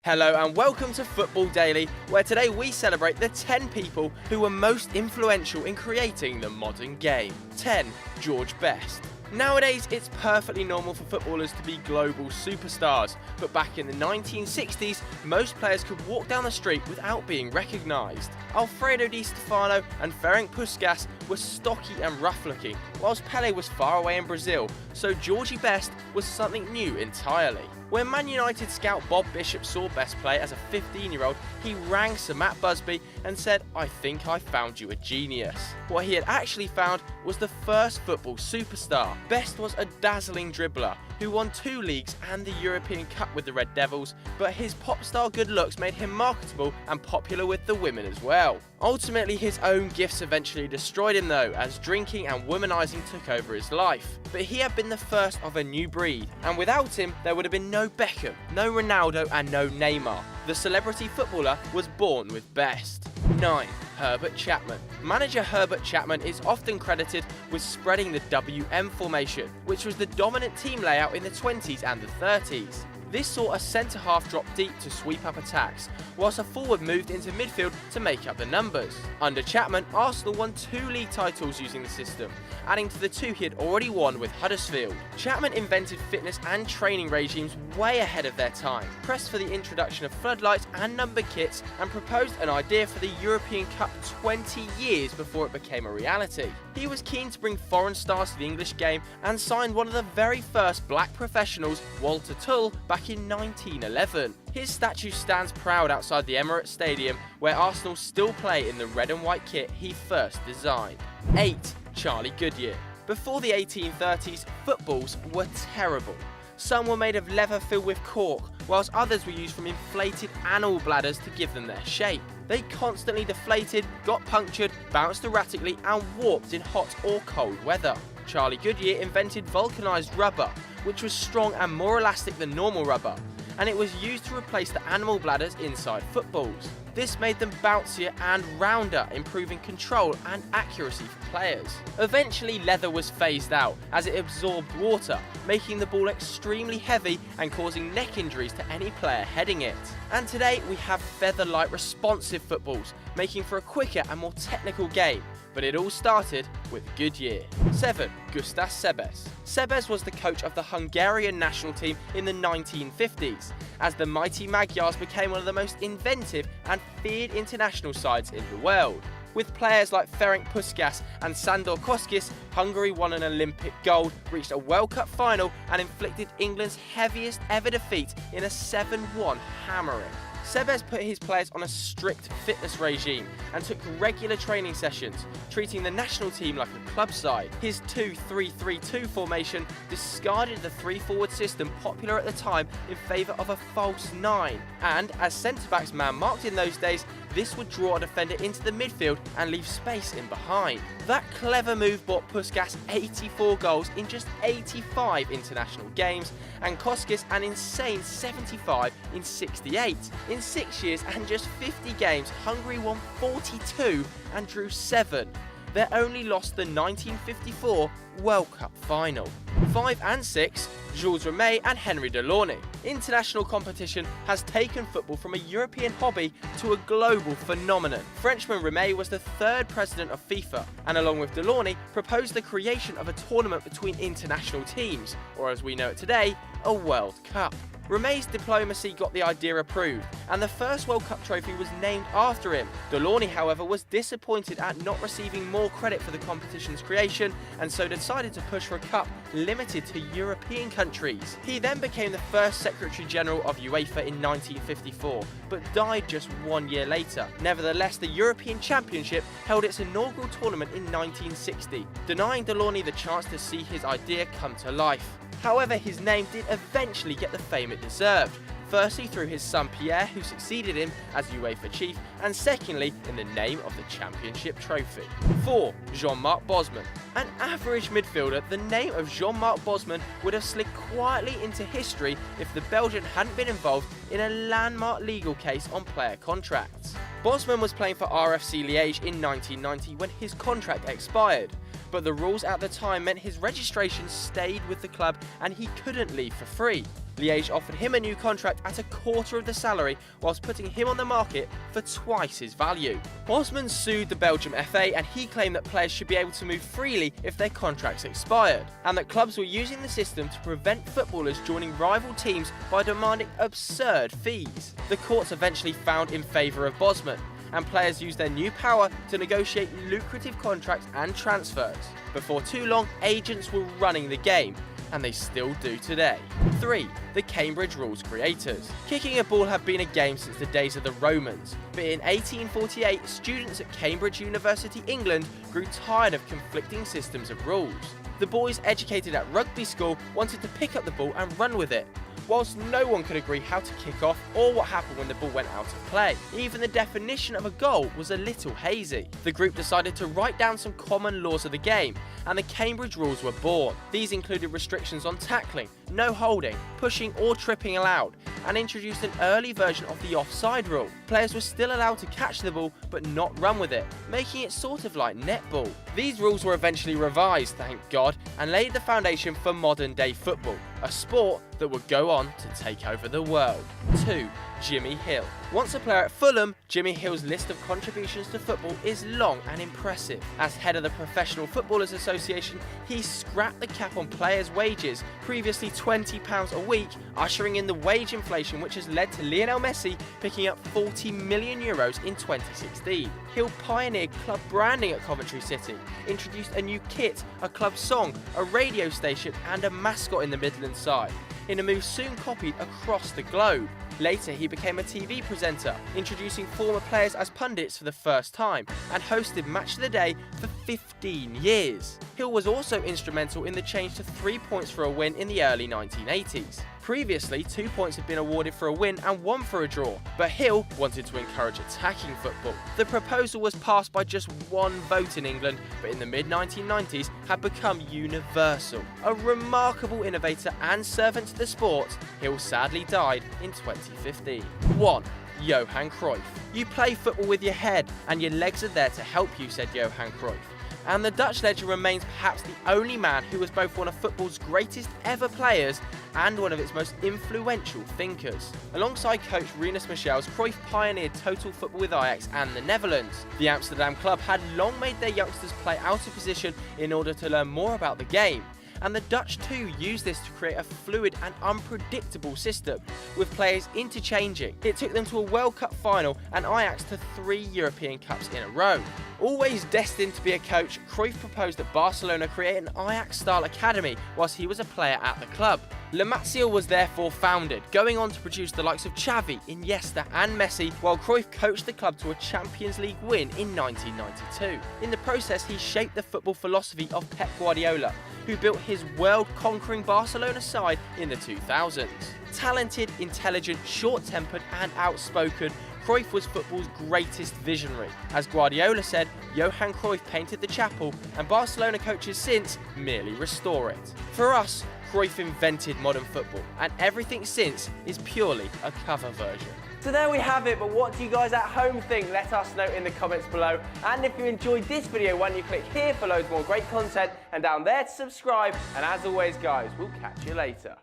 Hello and welcome to Football Daily, where today we celebrate the 10 people who were most influential in creating the modern game. 10. George Best. Nowadays, it's perfectly normal for footballers to be global superstars, but back in the 1960s, most players could walk down the street without being recognised. Alfredo Di Stefano and Ferenc Puskás were stocky and rough-looking, whilst Pelé was far away in Brazil, so Georgie Best was something new entirely. When Man United scout Bob Bishop saw Best play as a 15-year-old, he rang Sir Matt Busby and said, "I think I found you a genius." What he had actually found was the first football superstar. Best was a dazzling dribbler who won 2 leagues and the European Cup with the Red Devils, but his pop-star good looks made him marketable and popular with the women as well. Ultimately, his own gifts eventually destroyed him though, as drinking and womanizing took over his life. But he had been the first of a new breed, and without him, there would have been no Beckham, no Ronaldo and no Neymar. The celebrity footballer was born with Best. 9. Herbert Chapman. Manager Herbert Chapman is often credited with spreading the WM formation, which was the dominant team layout in the 20s and the 30s. This saw a centre-half drop deep to sweep up attacks, whilst a forward moved into midfield to make up the numbers. Under Chapman, Arsenal won 2 league titles using the system, adding to the 2 he had already won with Huddersfield. Chapman invented fitness and training regimes way ahead of their time, pressed for the introduction of floodlights and numbered kits, and proposed an idea for the European Cup 20 years before it became a reality. He was keen to bring foreign stars to the English game and signed one of the very first black professionals, Walter Tull, back in 1911. His statue stands proud outside the Emirates Stadium, where Arsenal still play in the red and white kit he first designed. 8. Charlie Goodyear. Before the 1830s, footballs were terrible. Some were made of leather filled with cork, whilst others were used from inflated animal bladders to give them their shape. They constantly deflated, got punctured, bounced erratically and warped in hot or cold weather. Charlie Goodyear invented vulcanized rubber, which was strong and more elastic than normal rubber, and it was used to replace the animal bladders inside footballs. This made them bouncier and rounder, improving control and accuracy for players. Eventually, leather was phased out as it absorbed water, making the ball extremely heavy and causing neck injuries to any player heading it. And today we have feather-light responsive footballs, making for a quicker and more technical game. But it all started with Goodyear. 7. Gustav Sebeş. Sebeş was the coach of the Hungarian national team in the 1950s, as the mighty Magyars became one of the most inventive and feared international sides in the world. With players like Ferenc Puskás and Sándor Kocsis, Hungary won an Olympic gold, reached a World Cup final and inflicted England's heaviest ever defeat in a 7-1 hammering. Sebeş put his players on a strict fitness regime and took regular training sessions, treating the national team like a club side. His 2-3-3-2 formation discarded the 3-forward system popular at the time in favour of a false 9, and as centre-backs man-marked in those days, this would draw a defender into the midfield and leave space in behind. That clever move bought Puskás 84 goals in just 85 international games, and Kocsis an insane 75 in 68. In 6 years and just 50 games, Hungary won 42 and drew 7. They only lost the 1954 World Cup final. 5 and 6, Jules Rimet and Henry Delaunay. International competition has taken football from a European hobby to a global phenomenon. Frenchman Rimet was the 3rd president of FIFA, and along with Delaunay, proposed the creation of a tournament between international teams, or as we know it today, a World Cup. Rimet's diplomacy got the idea approved, and the first World Cup trophy was named after him. Delaunay, however, was disappointed at not receiving more credit for the competition's creation, and so decided to push for a cup limited to European countries. He then became the first Secretary General of UEFA in 1954, but died just 1 year later. Nevertheless, the European Championship held its inaugural tournament in 1960, denying Delaunay the chance to see his idea come to life. However, his name did eventually get the fame it deserved, firstly through his son Pierre, who succeeded him as UEFA chief, and secondly in the name of the championship trophy. 4. Jean-Marc Bosman. An average midfielder, the name of Jean-Marc Bosman would have slid quietly into history if the Belgian hadn't been involved in a landmark legal case on player contracts. Bosman was playing for RFC Liège in 1990 when his contract expired, but the rules at the time meant his registration stayed with the club and he couldn't leave for free. Liège offered him a new contract at a quarter of the salary, whilst putting him on the market for twice his value. Bosman sued the Belgium FA, and he claimed that players should be able to move freely if their contracts expired, and that clubs were using the system to prevent footballers joining rival teams by demanding absurd fees. The courts eventually found in favour of Bosman, and players used their new power to negotiate lucrative contracts and transfers. Before too long, agents were running the game, and they still do today. 3. The Cambridge Rules creators. Kicking a ball had been a game since the days of the Romans, but in 1848, students at Cambridge University, England, grew tired of conflicting systems of rules. The boys educated at rugby school wanted to pick up the ball and run with it, whilst no one could agree how to kick off or what happened when the ball went out of play. Even the definition of a goal was a little hazy. The group decided to write down some common laws of the game, and the Cambridge Rules were born. These included restrictions on tackling, no holding, pushing or tripping allowed, and introduced an early version of the offside rule. Players were still allowed to catch the ball but not run with it, making it sort of like netball. These rules were eventually revised, thank God, and laid the foundation for modern day football, a sport that would go on to take over the world. 2. Jimmy Hill. Once a player at Fulham, Jimmy Hill's list of contributions to football is long and impressive. As head of the Professional Footballers Association, he scrapped the cap on players' wages, previously £20 a week, ushering in the wage inflation which has led to Lionel Messi picking up €40 million in 2016. Hill pioneered club branding at Coventry City, introduced a new kit, a club song, a radio station and a mascot in the Midlands side, in a move soon copied across the globe. Later, he became a TV presenter, introducing former players as pundits for the first time, and hosted Match of the Day for 15 years. Hill was also instrumental in the change to 3 points for a win in the early 1980s. Previously, 2 points had been awarded for a win and 1 for a draw, but Hill wanted to encourage attacking football. The proposal was passed by just 1 vote in England, but in the mid-1990s had become universal. A remarkable innovator and servant to the sport, Hill sadly died in 2015. 1. Johan Cruyff. You play football with your head, and your legs are there to help you, said Johan Cruyff. And the Dutch legend remains perhaps the only man who was both one of football's greatest ever players and one of its most influential thinkers. Alongside coach Rinus Michels, Cruyff pioneered total football with Ajax and the Netherlands. The Amsterdam club had long made their youngsters play out of position in order to learn more about the game. And the Dutch too used this to create a fluid and unpredictable system, with players interchanging. It took them to a World Cup final and Ajax to 3 European Cups in a row. Always destined to be a coach, Cruyff proposed that Barcelona create an Ajax-style academy whilst he was a player at the club. La Masia was therefore founded, going on to produce the likes of Xavi, Iniesta and Messi, while Cruyff coached the club to a Champions League win in 1992. In the process, he shaped the football philosophy of Pep Guardiola, who built his world-conquering Barcelona side in the 2000s. Talented, intelligent, short-tempered and outspoken, Cruyff was football's greatest visionary. As Guardiola said, Johan Cruyff painted the chapel, and Barcelona coaches since merely restore it. For us, Cruyff invented modern football, and everything since is purely a cover version. So there we have it, but what do you guys at home think? Let us know in the comments below. And if you enjoyed this video, why don't you click here for loads more great content, and down there to subscribe. And as always guys, we'll catch you later.